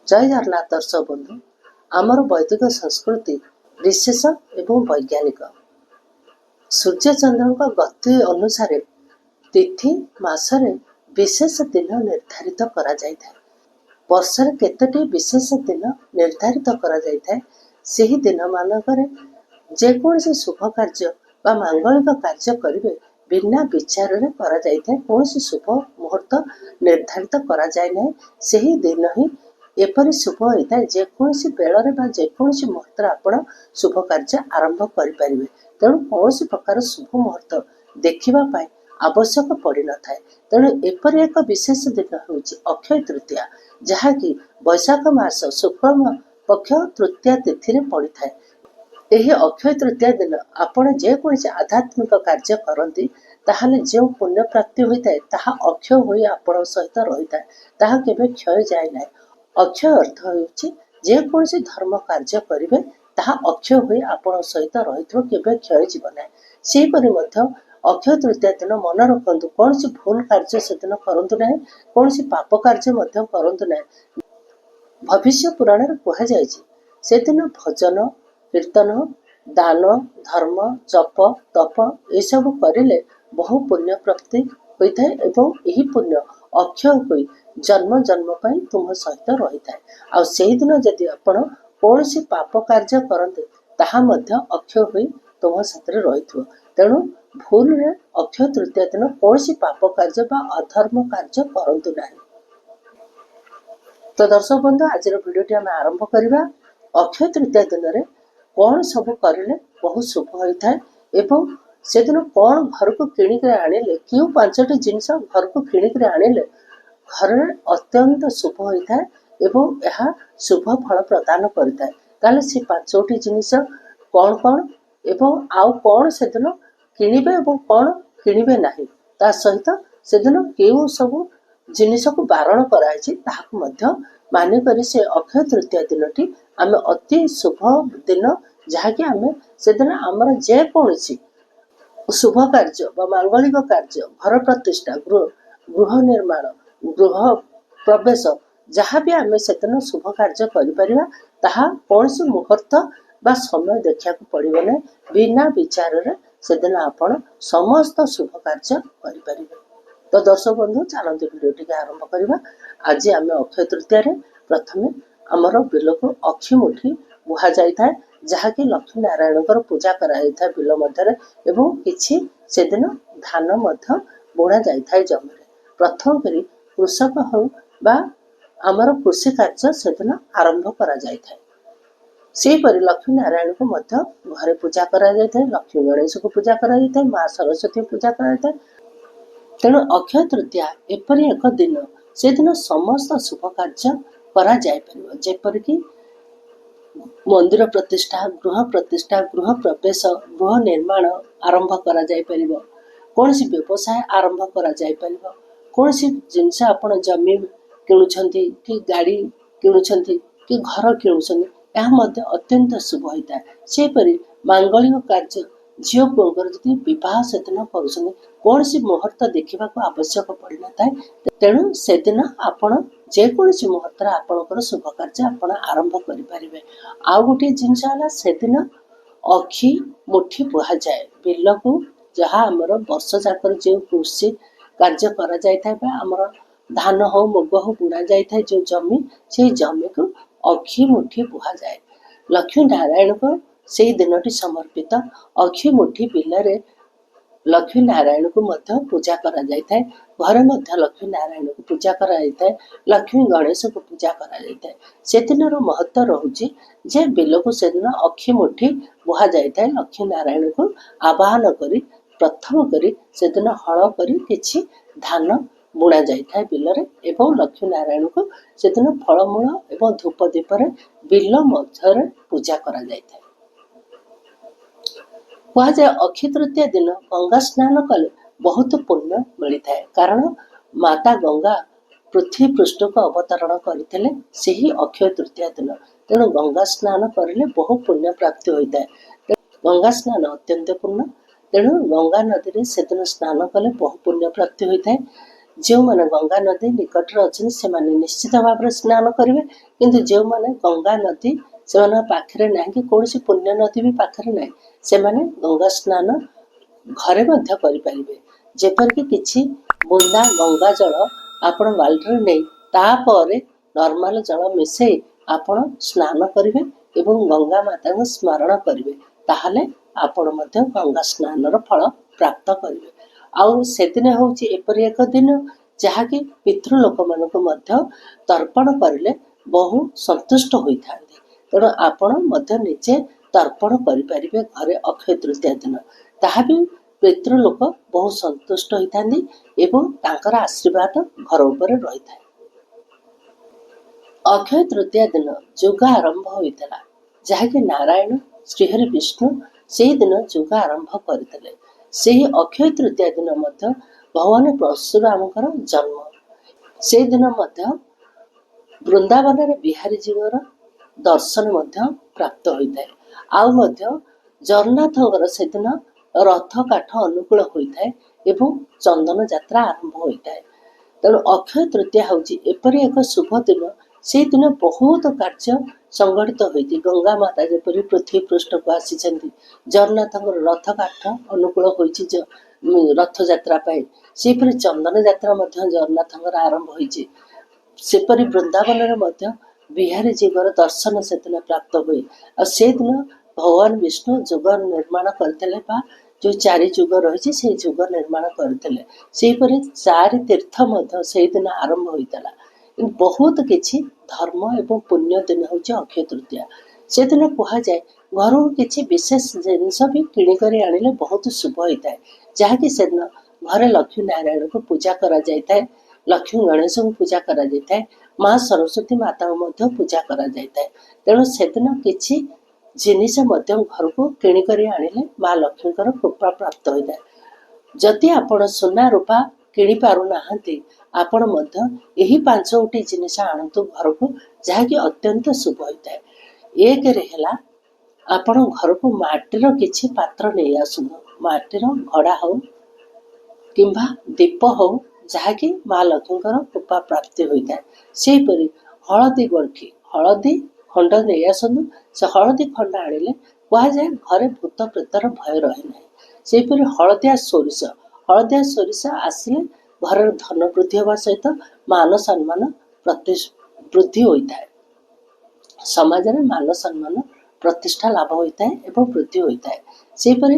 जय जगन्नाथ दर्शक बंधु आमर वैदिक संस्कृति विशेष एवं वैज्ञानिक सूर्य चंद्र गति अनुसार तिथि मासरे विशेष दिन निर्धारित करा जाय था। वर्षर केतोटी विशेष दिन निर्धारित करा जाय था। सेही दिन मानकरे जेकोसी शुभ कार्य बा मांगलिक कार्य करिवे बिना विचार रे करा जाय था। कोनसी शुभ मुहूर्त निर्धारित करा जाय नै। सेही दिन ही एपरि शुभ होता है। जेकोसी बेलरे बा जेकोसी मुहूर्त आपण शुभ कार्य आरंभ करि परिबे। तेणु कौन प्रकार शुभ मुहूर्त देखिबा पाई आवश्यक पड़ी न थाए। तेणु एपरि एक विशेष दिन होउछि अक्षय तृतीया, जहाँकि वैशाख मास शुक्ल पक्ष तृतीया तिथि रे पड़ी थाए। एही अक्षय तृतीया दिन आपण जेकोसी आध्यात्मिक कार्य करती ताहले जो पुण्य प्राप्ति होता है ताहा अक्षय होई आपण सहित रहिता है। ताहा केबे क्षय जाय नै। अक्षय अर्थ होउछि जेकोसी धर्म कार्य करिवे ताहा अक्षय होई आपण सहित रहिथो, केबे क्षय जीव नै। सेही परि मध्य अक्षय तृतीया दिन मन रखंतु कोनसी भूल कार्य से दिन करंतु नै, कोनसी पाप कार्य मध्य करंतु नै। भविष्य पुराण रे कहा जायछि से दिन भजन कीर्तन दान धर्म जप तप ए सब करिले बहु पुण्य प्राप्ति होइथाय एवं एही पुण्य अक्षय होई जन्म जन्म पाई तुम सहित रही थाए। आ सेही दिन जदि आपण कोनसी पाप कार्य करंते ताहा मध्य अक्षय होई तुम साथरे रहिथो। तेणु भूल रे अक्षय तृतीया दिन कोनसी पाप कार्य बा अधर्म कार्य करंतु नाही। तो दर्शक बंधु आज भिडियोटी आम आरंभ करवा। अक्षय तृतीया दिन रे कौन सब करिले बहुत शुभ होता है एवं से दिन कौन घर को किणिक आनिले क्यों पांचटी जिनस घर को किणिक आनिले घर अत्यंत शुभ होता है एवं यह शुभ फल प्रदान करता है। ताले से पांचटी जिनिस कौन कौन एवं आउ कौन से दिन किणिबे एवं कौन किणिबे नाही, ता सहित से दिन केउ सब जिनिस को बारण कराई ताहाक मध्य मानि करी से अक्षय तृतीया दिनटी आमे अति शुभ दिन, जहाँकि आमे से दिन आमर जेकोसी शुभ कार्य बा मांगलिक कार्य घर प्रतिष्ठा गृह निर्माण गृह प्रवेश जहाँ भी आमे से दिन शुभ कार्य करिपरिबा ताहा कोनसी मुहूर्त बा समय देखा पड़िबो नै। बिना विचार रे से दिन आपण समस्त शुभ कार्य करिपरिबे। तो दर्शक बंधु चलते भिडियोटी आरंभ करवा। आज आम अक्षय तृतीया प्रथमे आमर बिल को अक्षी मुठी बुहा जाए, जहाँकि लक्ष्मी नारायण पूजा कराई बिल मध्य एवं किछि से दिन धान मध्य बुणा जाए जमी। प्रथम करी कृषक हो बा आमर कृषि कार्य से दिन आरंभ करा जाए। सेहीपरि लक्ष्मी नारायण को मध्य घरे पूजा करा जाए। लक्ष्मी गणेश को पूजा करा जाए, माँ सरस्वती पूजा करा जाए। तेणु अक्षय तृतीया एपरि एक दिन से दिन समस्त शुभ कार्य करा जाय परिबो। जेपरिक मंदिर प्रतिष्ठा गृह प्रवेश गृह निर्माण आरंभ करा जाय परिबो। कोनसी व्यवसाय आरंभ करा जाय परिबो। कोनसी जिनस आपण जमी किणुछंती कि गाड़ी किणुछंती कि घर किणुछंती यह मध्य अत्यंत शुभ होता है। सेपरि मांगलिक कार्य झील पुओं जी बह से दिन कर कौन सी मुहूर्त देखा आवश्यक पड़ न था। तेणु से दिन आपण जेकोसी मुहूर्त आपणकर शुभ कार्य आप आरंभ करें। आउ गोटे जिनस से दिन अक्षी मुठी बुहा जाए बिल को, जहाँ आमर वर्ष जाक जो कृषि कार्य करा जाए आमर धान हो मुग हो बुणा जाए जो जमी से जमी को अक्षी मुठी बुहा जाए। लक्ष्मी नारायण को से दिनटी समर्पित अक्षी मुठी बिल लक्ष्मी नारायण को मध्य पूजा करा जाय थाए। घरे मध्य लक्ष्मी नारायण को पूजा करा जाय थाए, लक्ष्मी गणेश को पूजा करा जाय थाए। से दिनर महत्व रहुछि जे बिल को से दिन अक्षी मुठी बुहा जाय थाए। लक्ष्मी नारायण को आवाहन करी प्रथम करी से दिन हल करी किछि धान बुणा जाय थाए बिल रे एवं लक्ष्मी नारायण को से दिन फलमूल एवं धूप दीप रे बिल मध्य पूजा करा जाय थाए। कह जाए अक्षय तृतीया दिन गंगा स्नान कले बहुत पुण्य मिलता है, कारण माता गंगा पृथ्वी पृष्ठ को अवतरण करते से ही अक्षय तृतीया दिन। तेणु गंगा स्नान करें बहु पुण्य प्राप्ति होता है। गंगा स्नान अत्यंत पुण्य। तेणु गंगा नदी से दिन स्नान कले बहु पुण्य प्राप्ति होता है। ଯେଉଁମାନେ ଗଙ୍ଗା ନଦୀ ନିକଟରେ ଅଛନ୍ତି ସେମାନେ ନିଶ୍ଚିତ ଭାବରେ ସ୍ନାନ କରିବେ, କିନ୍ତୁ ଯେଉଁମାନେ ଗଙ୍ଗା ନଦୀ ସେମାନଙ୍କ ପାଖରେ ନାହିଁ କି କୌଣସି ପୁଣ୍ୟ ନଦୀ ବି ପାଖରେ ନାହିଁ, ସେମାନେ ଗଙ୍ଗା ସ୍ନାନ ଘରେ ମଧ୍ୟ କରିପାରିବେ। ଯେପରିକି କିଛି ବୁନ୍ଦା ଗଙ୍ଗା ଜଳ ଆପଣ ବାଲ୍ଟିରେ ନେଇ ତାପରେ ନର୍ମାଲ ଜଳ ମିଶାଇ ଆପଣ ସ୍ନାନ କରିବେ ଏବଂ ଗଙ୍ଗା ମାତାଙ୍କୁ ସ୍ମରଣ କରିବେ, ତାହେଲେ ଆପଣ ମଧ୍ୟ ଗଙ୍ଗା ସ୍ନାନର ଫଳ ପ୍ରାପ୍ତ କରିବେ। ଆଉ ସେଦିନ ହେଉଛି ଏପରି ଏକ ଦିନ ଯାହାକି ପିତୃଲୋକମାନଙ୍କୁ ମଧ୍ୟ ତର୍ପଣ କରିଲେ ବହୁ ସନ୍ତୁଷ୍ଟ ହୋଇଥାନ୍ତି। ତେଣୁ ଆପଣ ମଧ୍ୟ ନିଜେ ତର୍ପଣ କରିପାରିବେ ଘରେ ଅକ୍ଷୟ ତୃତୀୟା ଦିନ। ତାହା ବି ପିତୃଲୋକ ବହୁ ସନ୍ତୁଷ୍ଟ ହୋଇଥାନ୍ତି ଏବଂ ତାଙ୍କର ଆଶୀର୍ବାଦ ଘର ଉପରେ ରହିଥାଏ। ଅକ୍ଷୟ ତୃତୀୟା ଦିନ ଯୁଗ ଆରମ୍ଭ ହୋଇଥିଲା, ଯାହାକି ନାରାୟଣ ଶ୍ରୀହରି ବିଷ୍ଣୁ ସେହିଦିନ ଯୁଗ ଆରମ୍ଭ କରିଥିଲେ। ସେହି ଅକ୍ଷୟ ତୃତୀୟା ଦିନ ମଧ୍ୟ ଭଗବାନ ପରଶୁରାମଙ୍କର ଜନ୍ମ। ସେଦିନ ମଧ୍ୟ ବୃନ୍ଦାବନରେ ବିହାରୀଜୀଙ୍କର ଦର୍ଶନ ମଧ୍ୟ ପ୍ରାପ୍ତ ହୋଇଥାଏ। ଆଉ ମଧ୍ୟ ଜଗନ୍ନାଥଙ୍କର ସେଦିନ ରଥ କାଠ ଅନୁକୂଳ ହୋଇଥାଏ ଏବଂ ଚନ୍ଦନ ଯାତ୍ରା ଆରମ୍ଭ ହୋଇଥାଏ। ତେଣୁ ଅକ୍ଷୟ ତୃତୀୟା ହେଉଛି ଏପରି ଏକ ଶୁଭ ଦିନ। ସେଇଦିନ ବହୁତ କାର୍ଯ୍ୟ ସଂଗଠିତ ହୋଇଛି। ଗଙ୍ଗା ମାତା ଯେପରି ପୃଥିବୀ ପୃଷ୍ଠକୁ ଆସିଛନ୍ତି, ଜଗନ୍ନାଥଙ୍କର ରଥ କାଠ ଅନୁକୂଳ ହୋଇଛି ରଥଯାତ୍ରା ପାଇଁ, ସେହିପରି ଚନ୍ଦନ ଯାତ୍ରା ମଧ୍ୟ ଜଗନ୍ନାଥଙ୍କର ଆରମ୍ଭ ହୋଇଛି। ସେପରି ବୃନ୍ଦାବନରେ ମଧ୍ୟ ବିହାରୀଜୀଙ୍କର ଦର୍ଶନ ସେଦିନ ପ୍ରାପ୍ତ ହୁଏ। ଆଉ ସେଦିନ ଭଗବାନ ବିଷ୍ଣୁ ଯୁଗ ନିର୍ମାଣ କରିଥିଲେ, ବା ଯେଉଁ 4 ଯୁଗ ରହିଛି ସେଇ ଯୁଗ ନିର୍ମାଣ କରିଥିଲେ। ସେହିପରି 4 ତୀର୍ଥ ମଧ୍ୟ ସେଇଦିନ ଆରମ୍ଭ ହୋଇଥିଲା। ବହୁତ କିଛି ଧର୍ମ ଏବଂ ପୁଣ୍ୟ ଦିନ ହେଉଛି ଅକ୍ଷୟ ତୃତୀୟା। ସେଦିନ କୁହାଯାଏ ଘରକୁ କିଛି ବିଶେଷ ଜିନିଷ ବି କିଣିକରି ଆଣିଲେ ବହୁତ ଶୁଭ ହୋଇଥାଏ, ଯାହାକି ସେଦିନ ଘରେ ଲକ୍ଷ୍ମୀ ନାରାୟଣଙ୍କୁ ପୂଜା କରାଯାଇଥାଏ, ଲକ୍ଷ୍ମୀ ଗଣେଶଙ୍କୁ ପୂଜା କରାଯାଇଥାଏ, ମା ସରସ୍ୱତୀ ମାତାଙ୍କୁ ମଧ୍ୟ ପୂଜା କରାଯାଇଥାଏ। ତେଣୁ ସେଦିନ କିଛି ଜିନିଷ ମଧ୍ୟ ଘରକୁ କିଣିକରି ଆଣିଲେ ମା ଲକ୍ଷ୍ମୀଙ୍କର କୃପା ପ୍ରାପ୍ତ ହୋଇଥାଏ। ଯଦି ଆପଣ ସୁନା ରୂପା କିଣି ପାରୁନାହାନ୍ତି, ଆପଣ ମଧ୍ୟ ଏହି 5ଗୋଟି ଜିନିଷ ଆଣନ୍ତୁ ଘରକୁ, ଯାହାକି ଅତ୍ୟନ୍ତ ଶୁଭ ହୋଇଥାଏ। ଏକରେ ହେଲା ଆପଣ ଘରକୁ ମାଟିର କିଛି ପାତ୍ର ନେଇ ଆସନ୍ତୁ। ମାଟିର ଘଡ଼ା ହଉ କିମ୍ବା ଦୀପ ହଉ, ଯାହାକି ମା ଲକ୍ଷ୍ମୀଙ୍କର କୃପା ପ୍ରାପ୍ତି ହୋଇଥାଏ। ସେହିପରି ହଳଦୀ ଗଣ୍ଠି, ହଳଦୀ ଖଣ୍ଡ ନେଇ ଆସନ୍ତୁ। ସେ ହଳଦୀ ଖଣ୍ଡ ଆଣିଲେ କୁହାଯାଏ ଘରେ ଭୂତ ପ୍ରେତର ଭୟ ରହେ ନାହିଁ। ସେହିପରି ହଳଦିଆ ସୋରିଷ ଆସିଲେ ଘରର ଧନ ବୃଦ୍ଧି ହେବା ସହିତ ମାନ ସମ୍ମାନ ବୃଦ୍ଧି ହୋଇଥାଏ। ସମାଜରେ ମାନ ସମ୍ମାନ ପ୍ରତିଷ୍ଠା ଲାଭ ହୋଇଥାଏ ଏବଂ ବୃଦ୍ଧି ହୋଇଥାଏ। ସେହିପରି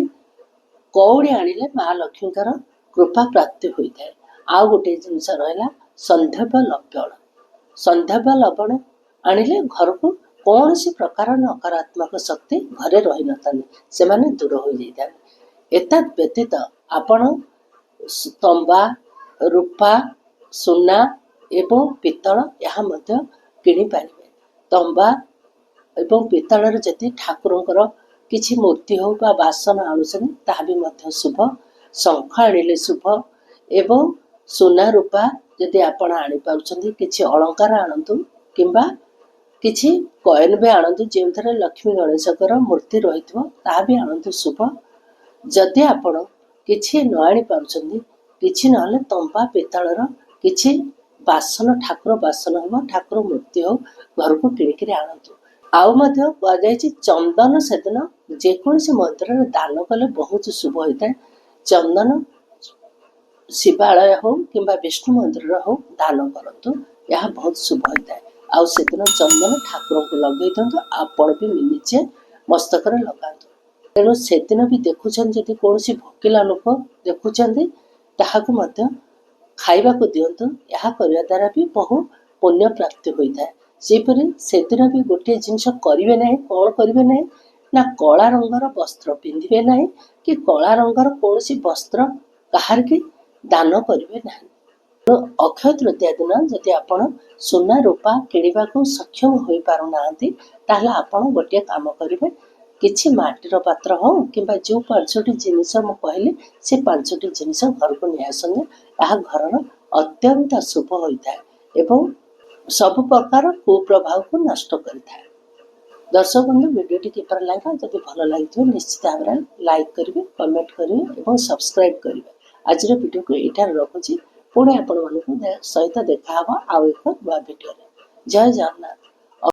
କଉଡ଼ି ଆଣିଲେ ମା ଲକ୍ଷ୍ମୀଙ୍କର କୃପା ପ୍ରାପ୍ତି ହୋଇଥାଏ। ଆଉ ଗୋଟିଏ ଜିନିଷ ରହିଲା ସନ୍ଧବ୍ୟ ଲବଣ। ସନ୍ଧବ୍ୟ ଲବଣ ଆଣିଲେ ଘରକୁ କୌଣସି ପ୍ରକାର ନକାରାତ୍ମକ ଶକ୍ତି ଘରେ ରହିନଥାନ୍ତି, ସେମାନେ ଦୂର ହୋଇଯାଇଥାନ୍ତି। ଏତଦ୍ ବ୍ୟତୀତ ଆପଣ ତମ୍ବା, ରୂପା, ସୁନା ଏବଂ ପିତ୍ତଳ ଏହା ମଧ୍ୟ କିଣିପାରିବେ। ତମ୍ବା ଏବଂ ପିତ୍ତଳରେ ଯଦି ଠାକୁରଙ୍କର କିଛି ମୂର୍ତ୍ତି ହଉ ବା ବାସନ ଆଣୁଛନ୍ତି, ତାହା ବି ମଧ୍ୟ ଶୁଭ। ଶଙ୍ଖ ଆଣିଲେ ଶୁଭ। ଏବଂ ସୁନା ରୂପା ଯଦି ଆପଣ ଆଣିପାରୁଛନ୍ତି, କିଛି ଅଳଙ୍କାର ଆଣନ୍ତୁ କିମ୍ବା କିଛି କଏନ୍ ବି ଆଣନ୍ତୁ, ଯେଉଁଥିରେ ଲକ୍ଷ୍ମୀ ଗଣେଶଙ୍କର ମୂର୍ତ୍ତି ରହିଥିବ, ତାହା ବି ଆଣନ୍ତୁ ଶୁଭ। ଯଦି ଆପଣ କିଛି ନ ଆଣିପାରୁଛନ୍ତି, କିଛି ନହେଲେ ତମ୍ବା ପିତ୍ତଳର କିଛି ବାସନ, ଠାକୁର ବାସନ ହବ, ଠାକୁର ମୂର୍ତ୍ତି ହଉ, ଘରକୁ କିଣିକିରି ଆଣନ୍ତୁ। ଆଉ ମଧ୍ୟ କୁହାଯାଇଛି ଚନ୍ଦନ ସେଦିନ ଯେକୌଣସି ମନ୍ଦିରରେ ଦାନ କଲେ ବହୁତ ଶୁଭ ହୋଇଥାଏ। ଚନ୍ଦନ ଶିବାଳୟ ହଉ କିମ୍ବା ବିଷ୍ଣୁ ମନ୍ଦିରରେ ହଉ ଦାନ କରନ୍ତୁ, ଏହା ବହୁତ ଶୁଭ ହୋଇଥାଏ। ଆଉ ସେଦିନ ଚନ୍ଦନ ଠାକୁରଙ୍କୁ ଲଗେଇ ଦିଅନ୍ତୁ, ଆପଣ ବି ନିଜେ ମସ୍ତକରେ ଲଗାନ୍ତୁ। ତେଣୁ ସେଦିନ ବି ଦେଖୁଛନ୍ତି, ଯଦି କୌଣସି ଭୋକିଲା ଲୋକ ଦେଖୁଛନ୍ତି, ତାହାକୁ ମଧ୍ୟ ଖାଇବାକୁ ଦିଅନ୍ତୁ। ଏହା କରିବା ଦ୍ୱାରା ବି ବହୁ ପୁଣ୍ୟ ପ୍ରାପ୍ତି ହୋଇଥାଏ। ସେହିପରି ସେଦିନ ବି ଗୋଟିଏ ଜିନିଷ କରିବେ ନାହିଁ। କ'ଣ କରିବେ ନାହିଁ ନା କଳା ରଙ୍ଗର ବସ୍ତ୍ର ପିନ୍ଧିବେ ନାହିଁ, କି କଳା ରଙ୍ଗର କୌଣସି ବସ୍ତ୍ର କାହାରିକି ଦାନ କରିବେ ନାହିଁ। ତେଣୁ ଅକ୍ଷୟ ତୃତୀୟା ଦିନ ଯଦି ଆପଣ ସୁନା ରୂପା କିଣିବାକୁ ସକ୍ଷମ ହୋଇପାରୁନାହାନ୍ତି, ତାହେଲେ ଆପଣ ଗୋଟିଏ କାମ କରିବେ, କିଛି ମାଟିର ପାତ୍ର ହଉ କିମ୍ବା ଯେଉଁ 5ଟି ଜିନିଷ ମୁଁ କହିଲି, ସେ 5ଟି ଜିନିଷ ଘରକୁ ନେଇ ଆସନ୍ତୁ। ଏହା ଘରର ଅତ୍ୟନ୍ତ ଶୁଭ ହୋଇଥାଏ ଏବଂ ସବୁ ପ୍ରକାର କୁପ୍ରଭାବକୁ ନଷ୍ଟ କରିଥାଏ। ଦର୍ଶକ ବନ୍ଧୁ, ଭିଡ଼ିଓଟି କିପରି ଲାଗିଲା? ଯଦି ଭଲ ଲାଗିଥିବ ନିଶ୍ଚିତ ଭାବରେ ଲାଇକ୍ କରିବେ, କମେଣ୍ଟ କରିବେ ଏବଂ ସବସ୍କ୍ରାଇବ୍ କରିବେ। ଆଜିର ଭିଡ଼ିଓକୁ ଏଇଠାରେ ରଖୁଛି। ପୁଣି ଆପଣମାନଙ୍କୁ ସହିତ ଦେଖାହେବ ଆଉ ଏକ ନୂଆ ଭିଡ଼ିଓରେ। ଜୟ ଜଗନ୍ନାଥ।